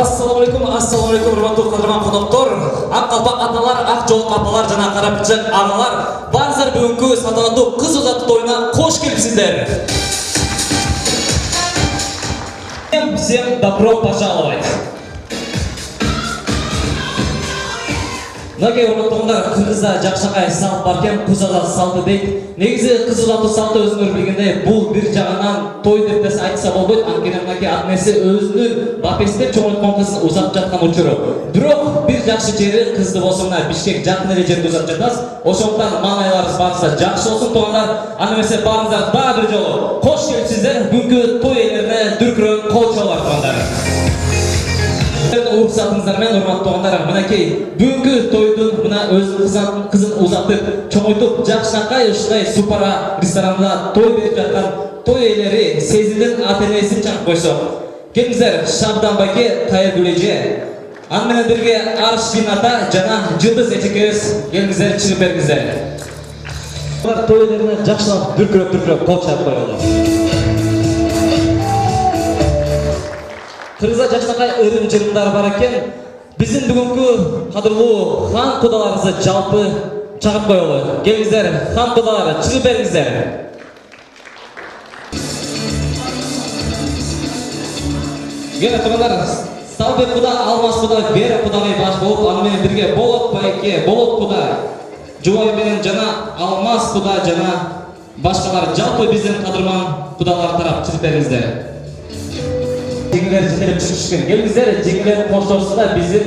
Assalamualaikum, урматтуу кадырман коноктор, ак калпак аталар, ак жол апалар жана кара пичак агалар, барыңыздар бүгүнкү салтанаттуу кыз узатуу тоюна кош келипсиздер. Всем добро пожаловать. Многие урматтуугундар, кыргызда жакшакай салт бар экен, кыз узатуу салты дейт. Негизи кыз узатуу салты өзүңөр билгендей, бул бир жагынан той деп десе айтса болбойт. Анткени мынакей анеси өзүнүн бапесинде чоңойткон кызын узатып жаткан учуру. Бирок бир жакшы жери, кызды болсо мына Бишкек жакын эле жерде узатып жатабыз. Ошондуктан маанайларыбыз барыңыздар жакшы болсун туугандар. Аны эмесе барыңыздар дагы бир жолу кош келипсиздер. Бүгүнкү той ээлерине дүркүрөң кол чалуулар туугандар. Уруксатыңыздар менен урматтуу туугандар, мынакей бүгүнкү тойдун мына өзүнүн кызын узатып, чоңойтуп, жакшынакай ушундай супара ресторанында той берип жаткан той ээлери Сезимдин ата-энесин чакырып койсок. Келиңиздер, Шабдан байке, Кайыргүл эже, аны менен бирге Аршин ата жана Жылдыз эчекебиз, келиңиздер, чыгып бериңиздер. Булар той ээлерине жакшылап дүркүрөп кол чалып коелу. Кыргызда жакшынакай ырым-жырымдар бар экен. Биздин бүгүнкү кадырлуу хан кудаларыбызды жалпы чагырып коелу. Келиңиздер, хан кудалары, чыгып бериңиздер. Кел туугандар, Салбек куда, Алмаз куда, Бера кудагай баш болуп, аны менен бирге Болот байке, Болот куда, Жубай менен жана Алмаз куда жана башкалар жалпы биздин кадырман кудалар тарап чыгып бериңиздер. Жеңилер жетелеп чыгышкан. Келиңиздер, жеңилер коштошсо биздин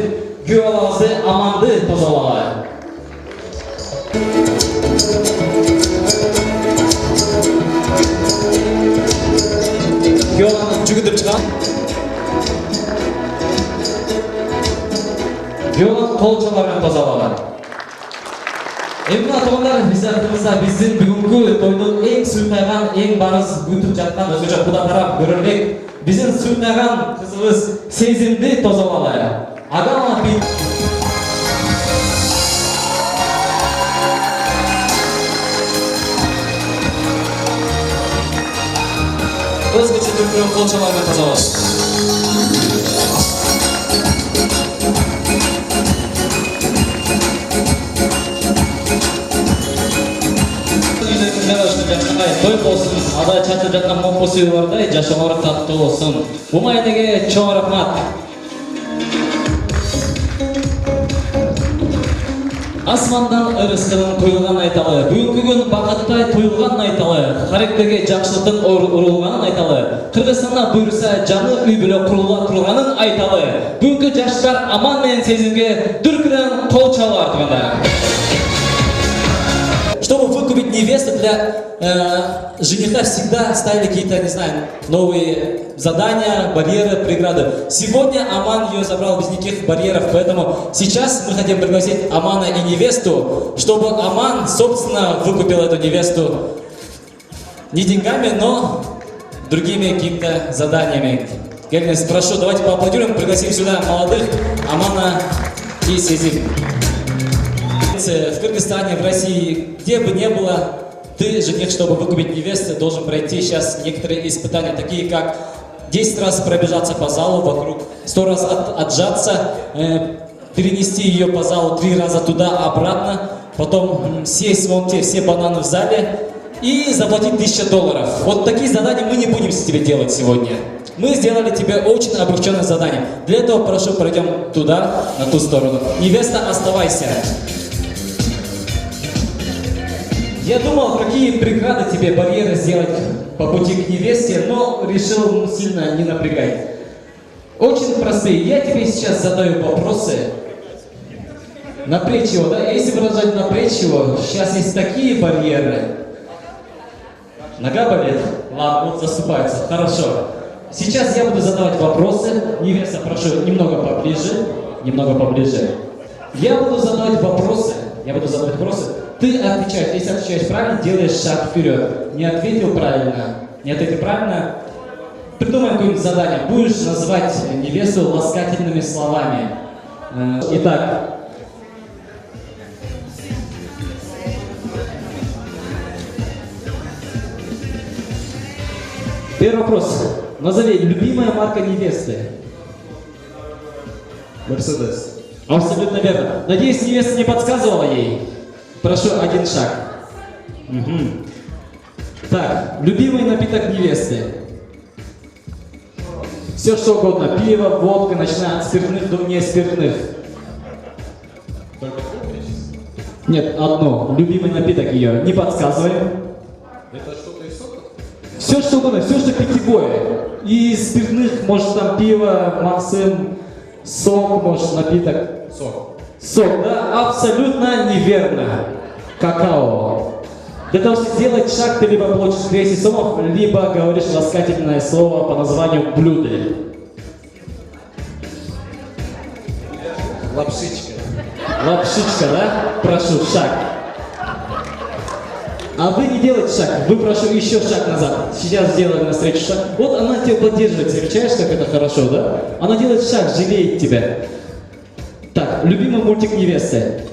күйөө балабызды Аманды тозолалы. Күйөө баланы жүгүтүп чыгам. Күйөө баланы кол чалуулар менен тозолалы. Эмне туугандар, биздин бүгүнкү тойдун эң сүйкайган, эң барыз күтүп жаткан өзгөчө куда тарап көрөлбек биздин сүйкайган кызыбыз Сезимди тозолалы. Агама бит. Өзгөчө дүркүрөң кол чалуулар менен тозолалы. Той болсын, ада чачып жатқан момпусы бардай, жашоолор таттуу болсын. Бумайнеге чоң рахмат. Асмандан ырыскынын куйылганын айталы, бүгүнкү күн бакыттай туюлганын айталы, каректерге жакшылыктын урулганын айталы, Кыргызстанда буйруса жаңы үй бүлө курулганын айталы. Бүгүнкү жаштар Аман менен Сезимге дүркүрөң кол чалуулар туугандар. Чтобы выкупить невесту для жениха всегда ставили какие-то, не знаю, новые задания, барьеры, преграды. Сегодня Аман ее забрал без никаких барьеров, поэтому сейчас мы хотим пригласить Амана и невесту, чтобы Аман, собственно, выкупил эту невесту не деньгами, но другими какими-то заданиями. Гельнес, прошу, давайте поаплодируем, пригласим сюда молодых Амана и Сезим. В Кыргызстане, в России, где бы ни было, ты, жених, чтобы выкупить невесту, должен пройти сейчас некоторые испытания, такие как 10 раз пробежаться по залу вокруг, 100 раз отжаться, перенести ее по залу 3 раза туда-обратно, потом съесть вон те все бананы в зале и заплатить $1000. Вот такие задания мы не будем с тебе делать сегодня. Мы сделали тебе очень облегченное задание. Для этого, прошу, пройдем туда, на ту сторону. Невеста, оставайся. Я думал, какие преграды тебе, барьеры сделать по пути к невесте, но решил сильно не напрягать. Очень простые. Я тебе сейчас задаю вопросы. Напрячь его, да? Если выражать напрячь его, сейчас есть такие барьеры. Нога болит? Ладно, вот заступается. Хорошо. Сейчас я буду задавать вопросы. Невеста, прошу, немного поближе. Немного поближе. Я буду задавать вопросы. Ты отвечаешь. Если отвечаешь правильно, делаешь шаг вперед. Не ответил правильно, придумай какое-нибудь задание. Будешь называть невесту ласкательными словами. Итак. Первый вопрос. Назови любимая марка невесты. Мерседес. Абсолютно верно. Надеюсь, невеста не подсказывала ей. Прошу, один шаг. Мгм. Так, любимый напиток невесты. Все что угодно. Пиво, водка, начиная от спиртных до не спиртных. Только помнишь? Нет, одно. Любимый напиток ее. Не подсказываем. Это что-то из сока? Все что угодно, все что питьевое. И из спиртных, может там пиво, максим, сок, может напиток. Сок. Сок, да? Абсолютно неверно. Какао. Для того, чтобы сделать шаг, ты либо получишь 200 сомов, либо говоришь ласкательное слово по названию блюда. Лапшичка. Лапшичка, да? Прошу, шаг. А вы не делайте шаг, вы прошу еще шаг назад. Сейчас сделаем навстречу шаг. Вот она тебя поддерживает, замечаешь, как это хорошо, да? Она делает шаг, жалеет тебя. Так, любимый мультик невесты.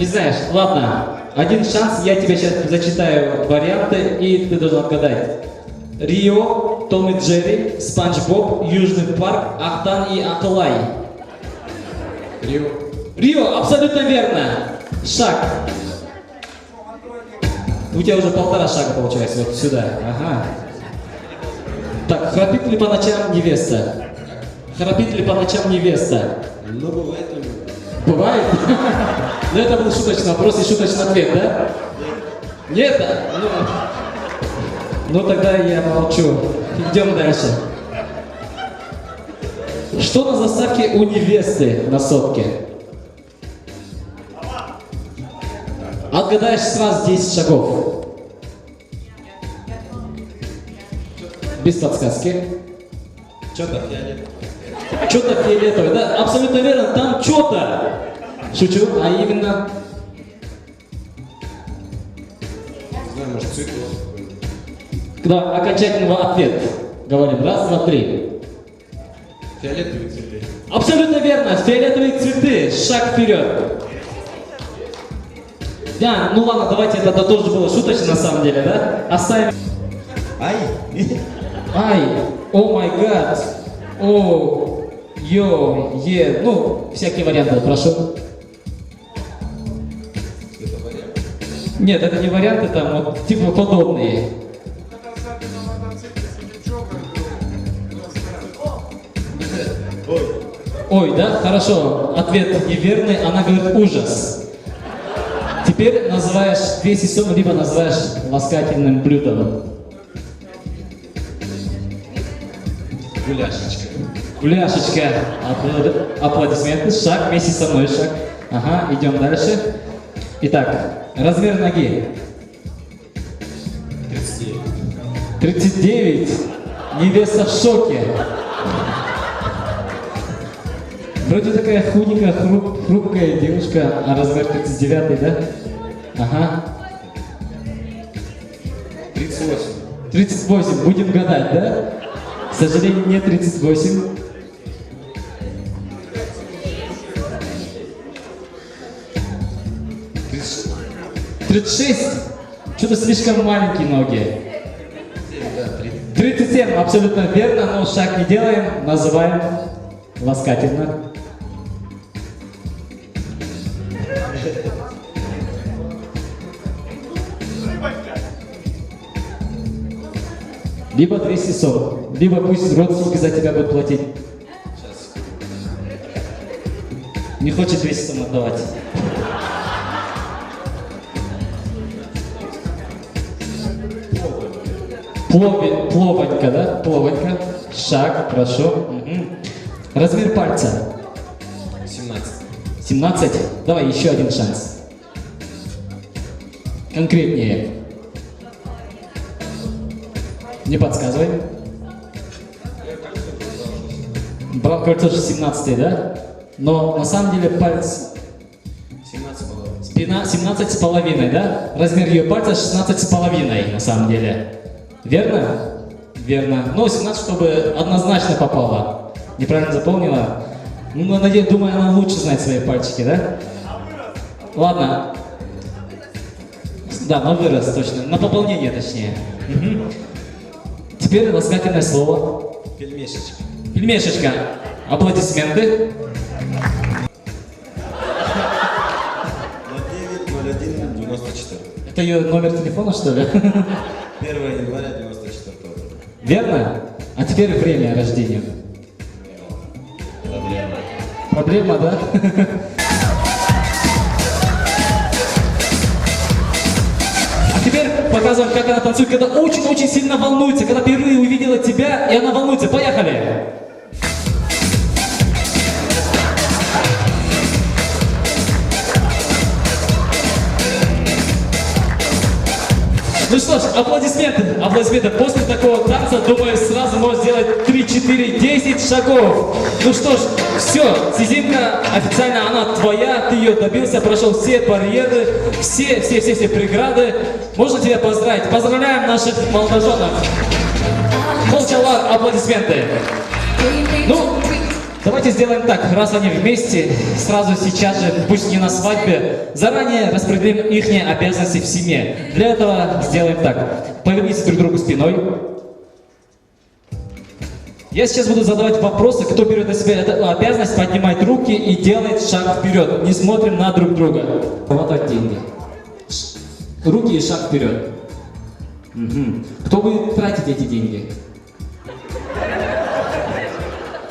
Не знаешь, ладно. Один шанс, я тебе сейчас зачитаю варианты, и ты должен отгадать. Рио, Том и Джерри, Спанч Боб, Южный парк, Ахтан и Акалай. Рио. Рио, абсолютно верно. Шаг. У тебя уже 1,5 шага получается, вот сюда. Ага. Так, храпит ли по ночам невеста? Храпит ли по ночам невеста? Ну, бывает ли? Бывает? Ну это был шуточный вопрос и шуточный ответ, да? Нет? Ну тогда я молчу. Идем дальше. Что на заставке у невесты на сотке? Отгадаешь сразу 10 шагов. Без подсказки. Что-то фиолетовое. Что-то фиолетовое, да? Абсолютно верно, там что-то. Шучу, а именно... Не знаю, может, цветок какой-нибудь. Когда окончательного ответ. Говорим, раз, два, три. Фиолетовые цветы. Абсолютно верно, фиолетовые цветы. Шаг вперед. Да, ну ладно, давайте, это тоже было шуточно на самом деле, да? Оставим... Ай! Ай, о май гад, о, йо, е, ну, всякие варианты, прошу. Это вариант. Нет, это не варианты, там вот типа подобные. Ой. Ой, да, хорошо, ответ неверный, она говорит ужас. Теперь называешь 200 сом, либо называешь ласкательным блюдом. Гуляшечка. Гуляшечка, аплодисменты, шаг, вместе со мной шаг. Ага, идем дальше. Итак, размер ноги. 39. 39. Невеста в шоке. Вроде такая худенькая, хрупкая девушка, а размер 39, да? Ага. 38. 38, будем гадать, да? К сожалению, не 38. 36. Что-то слишком маленькие ноги. 37, абсолютно верно, но шаг не делаем, называем ласкательно. Либо 200 сом, либо пусть родственники за тебя будут платить. Сейчас. Не хочет 200 сом отдавать. Пловонька, да? Пловонька. Шаг, прошу. Угу. Размер пальца. 17. 17. Давай еще один шанс. Конкретнее. Не подсказывай. Кольцо же 17, да? Но на самом деле палец 17,5. спина 17 с половиной, да? Размер ее пальца 16 с половиной, на самом деле. Верно? Верно. Но 17, чтобы однозначно попала. Неправильно заполнила? Ну, надеюсь, думаю, она лучше знает свои пальчики, да? Ладно. Да, но вырос точно. На пополнение точнее. Мгм. Теперь ласкательное слово. Пельмешечка. Пельмешечка. Аплодисменты. 090194. Это ее номер телефона, что ли? 1 января 94 года. Верно? А теперь время рождения. Проблема. Проблема, да? А теперь показываем, как она танцует, когда очень-очень сильно волнуется, когда впервые увидела тебя, и она волнуется. Поехали! Ну что ж, аплодисменты, аплодисменты. После такого танца, думаю, сразу можешь сделать 3, 4, 10 шагов. Ну что ж, все, Сизимка официально она твоя, ты ее добился, прошел все барьеры, все преграды. Можно тебя поздравить? Поздравляем наших молодоженов. Холчалар, аплодисменты. Ну, давайте сделаем так, раз они вместе, сразу сейчас же, пусть не на свадьбе, заранее распределим их обязанности в семье. Для этого сделаем так. Поверните друг другу спиной. Я сейчас буду задавать вопросы, кто берет на себя эту обязанность, поднимает руки и делает шаг вперед. Не смотрим на друг друга. Хватать деньги. Руки и шаг вперед. Угу. Кто будет тратить эти деньги?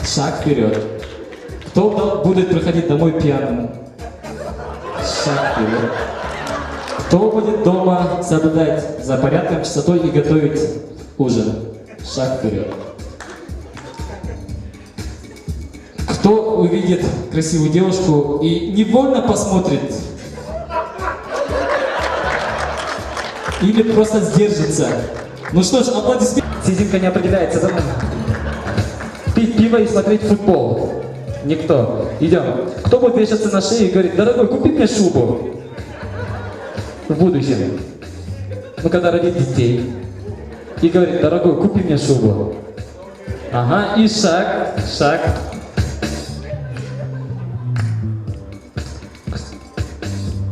Шаг вперед. Кто будет приходить домой пьяным? Шаг вперед. Кто будет дома соблюдать за порядком, чистотой и готовить ужин? Шаг вперед. Кто увидит красивую девушку и невольно посмотрит? Или просто сдержится? Ну что ж, аплодисменты. Сизимка не определяется за нами. Пить пиво и смотреть футбол. Никто. Идем. Кто будет вешаться на шею и говорит: дорогой, купи мне шубу. В будущем. Ну, когда родит детей. И говорит: дорогой, купи мне шубу. Ага, и шаг.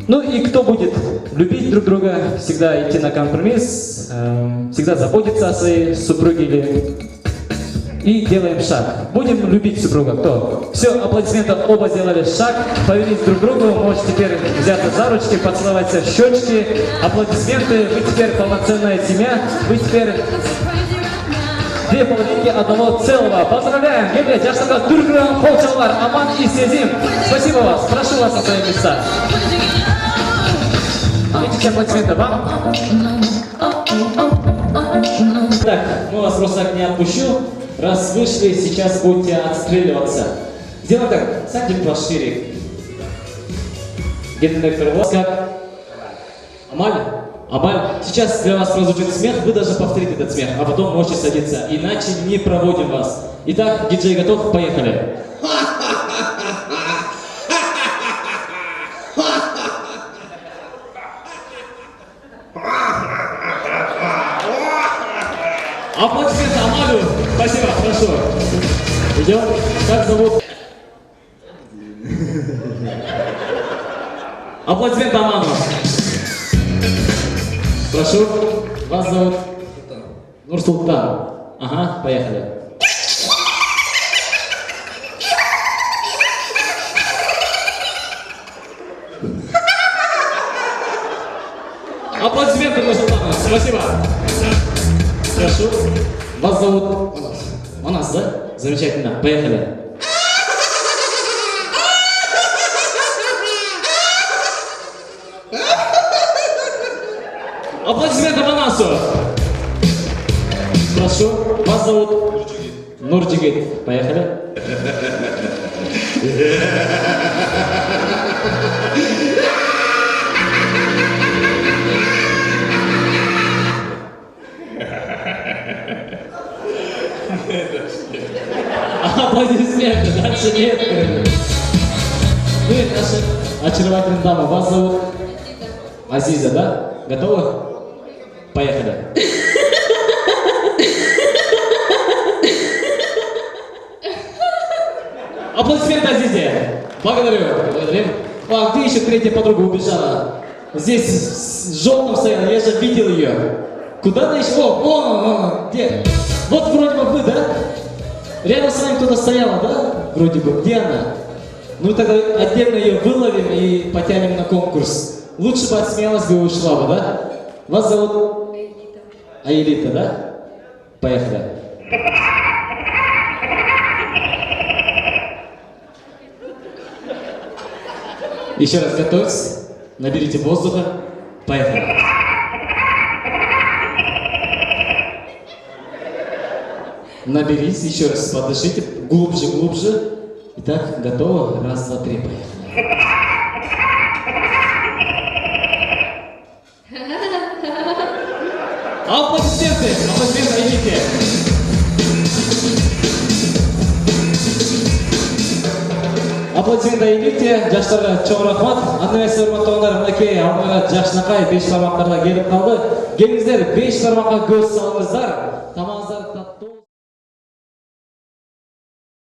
Ну и кто будет любить друг друга, всегда идти на компромисс, всегда заботиться о своей супруге или... И делаем шаг. Будем любить супруга. Кто? Все, аплодисменты, оба сделали шаг. Повернись друг к другу. Можете теперь взяться за ручки, поцеловать себя в щечки. Аплодисменты. Вы теперь полноценная семья. Вы теперь две половинки одного целого. Поздравляем! Евгений, Яшнага, Турграм, Холчалар, Аман и Сезим. Спасибо вас. Прошу вас на свои места. Видите, аплодисменты вам. Так, мы вас просто так не отпущу. Раз вышли, сейчас будете отстреливаться. Сделаем так, садим пошире. Гендиректор, у вас как? Амаль? Амаль, сейчас для вас прозвучит смех, вы даже повторите этот смех, а потом можете садиться, иначе не проводим вас. Итак, диджей готов? Поехали. Аплодисменты Амалю. Спасибо, хорошо. Идем. Как зовут? Аплодисменты Аману. Прошу. Вас зовут? Нурсултан. Ага, поехали. Аплодисменты Нурсултану. Спасибо. Прошу. Вас зовут? Манас, да? Замечательно. Поехали. Аплодисменты Манасу. Прошу. Вас зовут? Нурджигит. Поехали. Аплодисменты, дальше нет. Ну и наша очаровательная дама. Вас зовут? Азиза, да? Готовы? Поехали. Аплодисменты Азизе. Благодарю. Благодарим. А где еще третья подруга убежала? Здесь с желтым стояла, я же видел ее. Куда ты еще? О, где? Вот вроде бы вы, да? Рядом с вами кто-то стояла, да? Вроде бы. Где она? Ну тогда отдельно ее выловим и потянем на конкурс. Лучше бы отсмеялась бы и ушла бы, да? Вас зовут? Аэлита. Аэлита, да? Поехали. Еще раз готовьтесь. Наберите воздуха. Поехали. Наберись, еще раз подышите. Глубже, глубже. Итак, готово. Раз, два, три, поехали. Аплодисменты! Аплодисменты Аэлите! Аплодисменты Аэлите! Жаштарға чоң рахмат! Анда эмес урматтуулар, мынакей Алмара Жакшынакай 5 бармактарда келип калды. Келиңиздер, 5 бармакка көз салыңыздар.